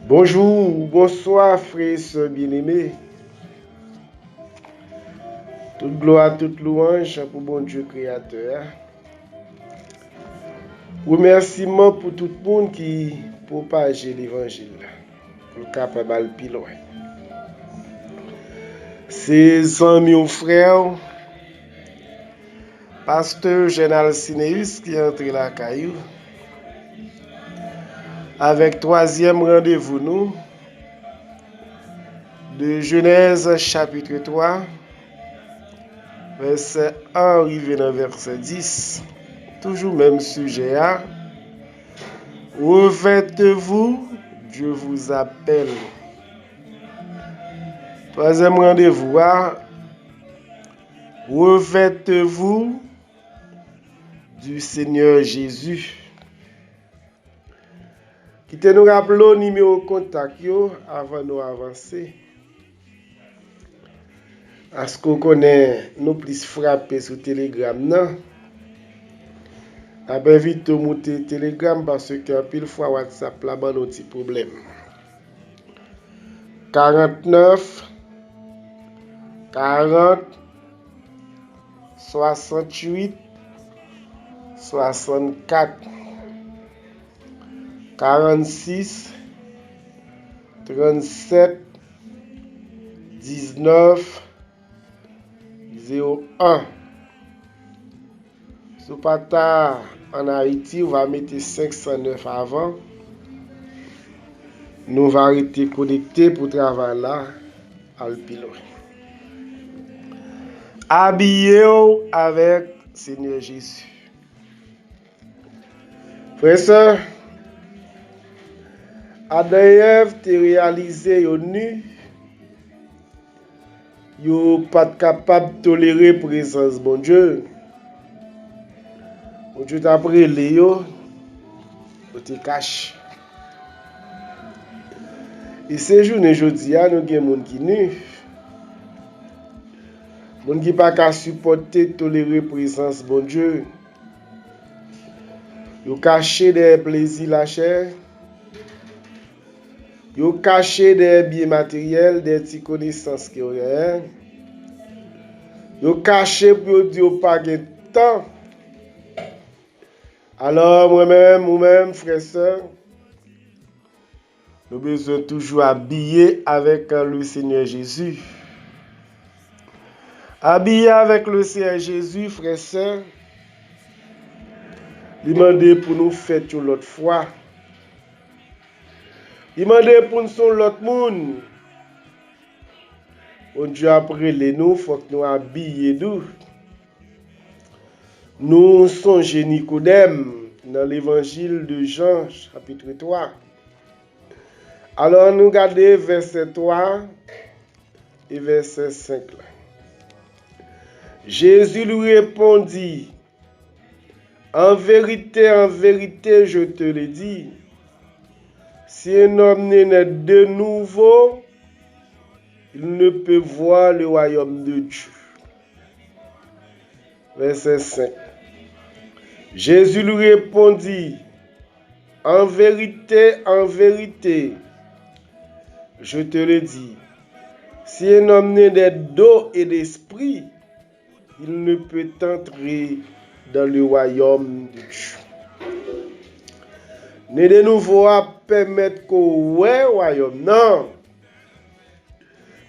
Bonjour, bonsoir, frères et sœurs bien-aimés. Toute gloire, toute louange pour bon Dieu créateur. Remerciement pour tout le monde qui propage l'évangile. Pour le capable d'aller plus loin. Ses amis ou frères, pasteur Général Sinéus qui est entré la caillou. Avec troisième rendez-vous nous de Genèse chapitre 3, verset 1 arrivé dans verset 10. Toujours même sujet. Revêtez-vous, Dieu vous appelle. Troisième rendez-vous. Revêtez-vous du Seigneur Jésus. Quittez nous rappeler le numéro de contact avant de nous avancer. Est-ce qu'on connaît nous plus frapper sur Telegram? Non. Après vite monter Telegram parce que pile fois WhatsApp là bas un petit problème. 49 40 68 64 46 37 19 01. Si vous pas en Haïti, on va mettre 509 avant. Nous va arrêter connecté pour travailler là à l'pilo. Habillez-vous avec Seigneur Jésus. Frère et sœur, Adam et Ève te réalisé yo nu. Yo pas capable de tolérer la présence de bon Dieu. Bon Dieu t'a pris yo te cache. Et ces journées jodi nous avons des gens qui nu. Moun qui pas qu'à supporter tolérer la présence de bon Dieu. Yo caché des plaisirs la chair. Yo caché des biens matériels, des petites connaissances qui ont. Yo caché pour dire pas de temps. Alors moi-même, vous-même, frères et sœurs, nous besoin toujours habiller avec le Seigneur Jésus. Habiller avec le Seigneur Jésus, frères et sœurs, demander pour nous faire l'autre fois. Demander pour nous son l'autre monde. Bon Dieu après les nous, faut que nous habiller nous. Nous songeons Nicodème dans l'évangile de Jean, chapitre 3. Alors nous regardons verset 3 et verset 5. Jésus lui répondit, en vérité, je te le dis, si un homme n'est né de nouveau, il ne peut voir le royaume de Dieu. Verset 5. Jésus lui répondit, en vérité, je te le dis, si un homme n'est d'eau et d'esprit, il ne peut entrer dans le royaume de Dieu. Né de nouveau à permettre qu'on voit le royaume. Non.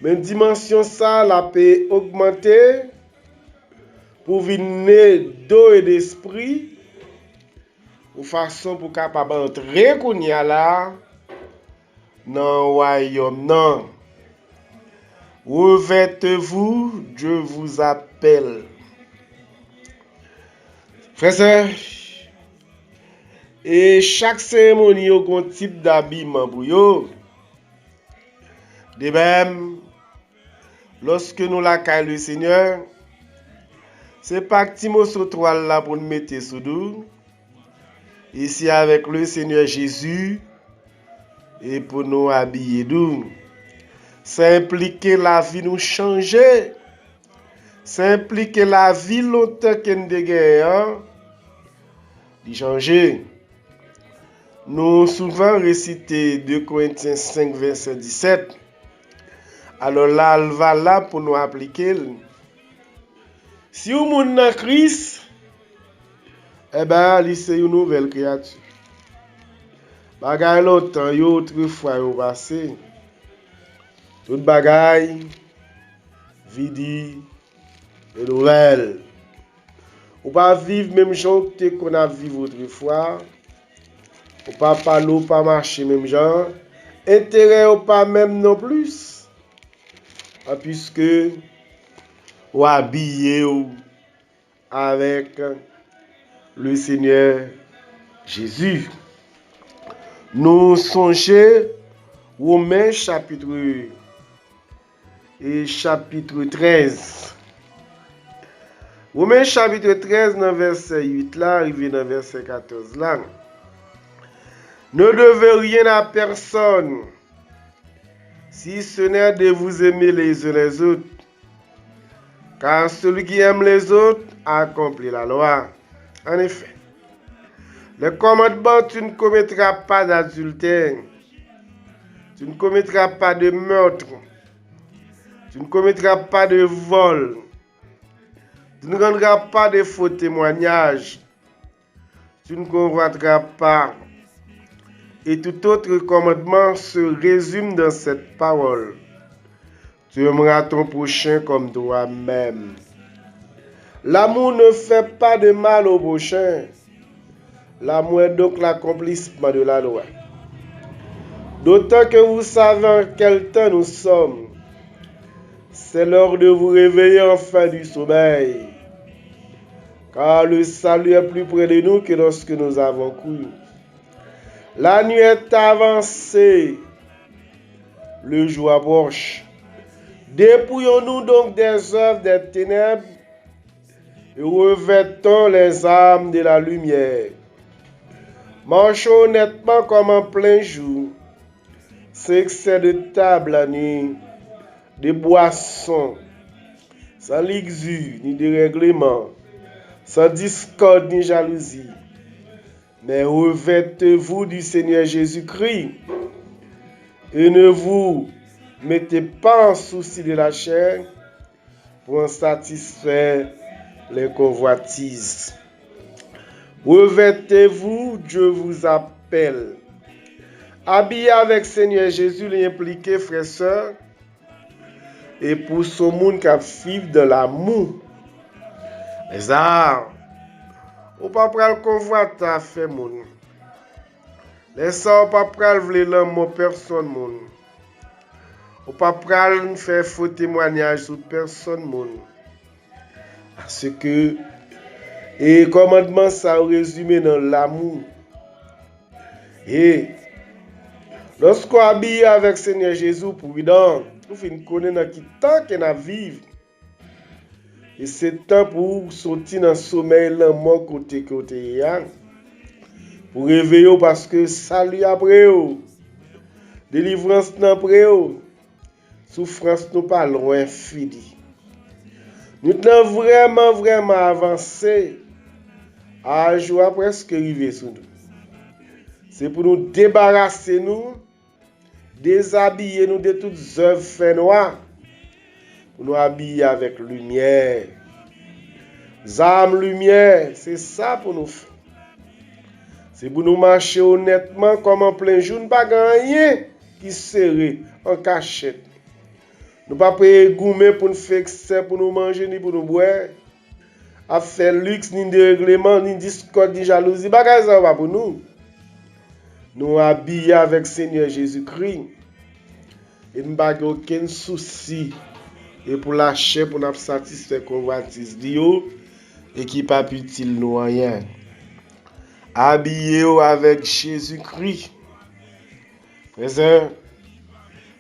Mais dimension ça, la peut augmenter pour venir d'eau et d'esprit, de façon pour capable entrer qu'on y a là dans le royaume. Non. Revêtez-vous, Dieu vous appelle. Frères, et chaque cérémonie a un type d'habillement pour yo. De même, lorsque nous la caille le Seigneur, c'est pas que Timothée 3 là pour nous mettre sous nous. Ici avec le Seigneur Jésus et pour nous habiller nous. Ça implique la vie nous changer. Ça implique la vie longtemps qu'on a changer. Nous souvent récité 2 Corinthiens 5, verset 17. Alors là, elle va là pour nous appliquer. Si vous êtes dans Christ, eh bien, c'est une nouvelle créature. Bagay longtemps, autrefois, yo passé. Tout bagay, vidi, et nouvelle. Ou pas vivre même genre qu'on a vécu autrefois. Ou pas parler, ou pas marcher même genre. Intérêt ou pas même non plus. Puisque ou habillé avec le Seigneur Jésus. Nous songeons Romains chapitre 13. Romains chapitre 13, dans verset 8 là, arrivé dans verset 14 là. Ne devez rien à personne, si ce n'est de vous aimer les uns les autres. Car celui qui aime les autres a accompli la loi. En effet, le commandement, tu ne commettras pas d'adultère, tu ne commettras pas de meurtre, tu ne commettras pas de vol, tu ne rendras pas de faux témoignages, tu ne convoiteras pas. Et tout autre commandement se résume dans cette parole. Tu aimeras ton prochain comme toi-même. L'amour ne fait pas de mal au prochain. L'amour est donc l'accomplissement de la loi. D'autant que vous savez en quel temps nous sommes. C'est l'heure de vous réveiller enfin du sommeil. Car le salut est plus près de nous que lorsque nous avons cru. La nuit est avancée. Le jour approche. Dépouillons-nous donc des œuvres des ténèbres et revêtons les armes de la lumière. Marchons honnêtement comme en plein jour, sans excès de table la nuit, de boissons, sans luxure ni dérèglement, sans discorde ni jalousie. Mais revêtez-vous du Seigneur Jésus-Christ et ne vous mettez pas en souci de la chair pour en satisfaire les convoitises. Revêtez-vous, Dieu vous appelle. Habillé avec Seigneur Jésus, l'impliqué, frères et sœurs, et pour ce monde qui vit de l'amour. Les arts, ou pas pral convoiter à faire moun. Les sœurs, pas pral vle l'amour personne moun. Ou pas pral faire faux témoignage sur personne moun. Parce que et commandement ça résumé dans l'amour. Et lorsqu'on habille avec Seigneur Jésus pour dans nous fin connaître dans qui temps qu'on a vivre. Et c'est temps pour sortir dans le sommeil là mort côté ya. Pour réveiller parce que salut après délivrance après souffrance nous pas loin fini. Nous sommes vraiment avancé. À jour presque arrivé sur nous. C'est pour nous débarrasser nous, déshabiller nous de toutes œuvres faites noires, pour nous habiller avec lumière. Âme lumière, c'est ça pour nous faire. C'est pour nous marcher honnêtement comme en plein jour, nous pas rien qui serait en cachette. Nous pas payer gourmet pour nous faire excès, pour nous manger ni pour nous boire. À faire luxe, ni de règlement, ni discorde, ni jalousie. Bagay ça va pour nous. Nous habillés avec Seigneur Jésus-Christ. Et nous n'avons aucun souci. Et pour lâcher, pour nous satisfaire convoitise Dio. Et qui pas utile nous rien. Habillés avec Jésus-Christ. Frères,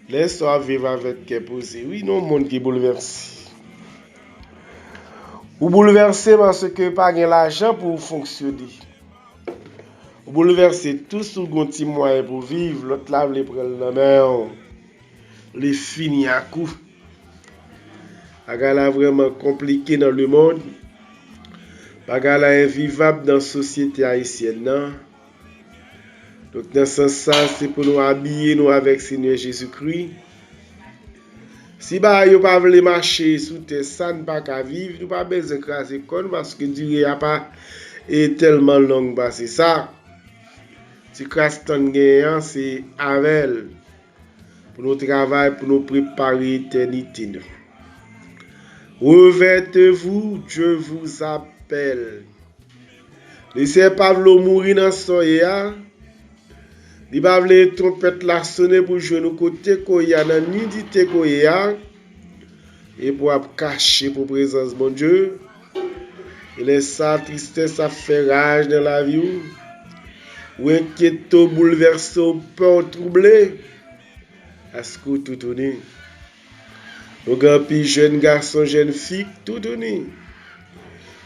laisse-toi vivre avec qui est posé. Oui, non, monde qui est bouleversé. Ou bouleversé parce que pas de l'argent pour fonctionner. Ou bouleversé tout sous un petit moyen pour vivre, l'autre lave les prendre la main, les finir à coup. Bagala vraiment compliqué dans le monde. Bagala invivable dans la société haïtienne. Donc, dans ce sens, c'est pour nous habiller nous avec Seigneur Jésus-Christ. Si bah yo pas voulu marcher sous terre, ça ne pas qu'à vivre, nous pas besoin de craser con parce que Dieu a pas est tellement long c'est ça. Si crasse ton gagnant, c'est avec pour nous travailler, pour nous préparer l'éternité. Revêtez-vous, Dieu vous appelle. Laissez Pablo mourir dans son ya. Il va les trompettes la sonner pour jouer nos côtés qu'on y a dans nudité qu'on y a et pour cacher pour présence mon Dieu. Et laisse sa tristesse à faire rage dans la vie ou inquiétant, bouleversé, peur, troublé. Est-ce que tout tourne? Nous avons pile jeune garçon, jeune fille, tout tourne.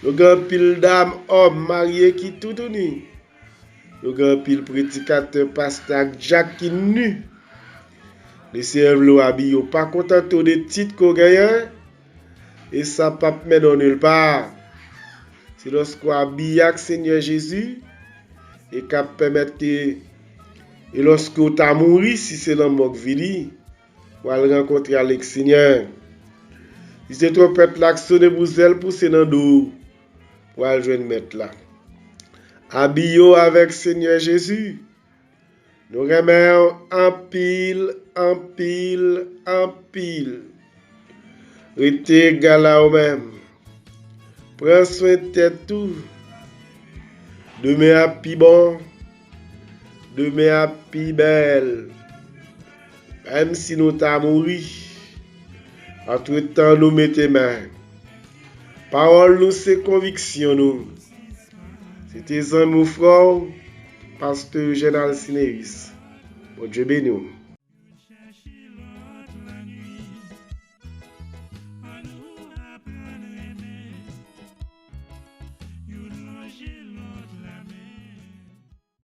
Nous avons pile dame, homme, marié qui tout tourne. Nous avons pile prédicateur, pasteur, Jack qui nu. Les serveurs habillés, pas content des titres qu'on gagne. Et ça pas mettre nulle part. C'est lorsqu'on habille avec Seigneur Jésus et qu'on permettre que et lorsqu'on t'a mouru, si c'est dans mort vili, on va rencontrer avec le Seigneur. Si c'est trop peuple là qui sonne pour elle, pousser dans dos, pour aller joindre mettre là. Habillons avec Seigneur Jésus. Nous remettons en pile, en pile, en pile. Restez égal à vous-même. Prends soin de tête tout. Demain à pi bon. Demain à pi belle. Même si nous t'avons mouru. Entre-temps, nous mettons main. Parole nous, c'est conviction nous. C'était un frère, pasteur Général Sinéus. Bon Dieu béni.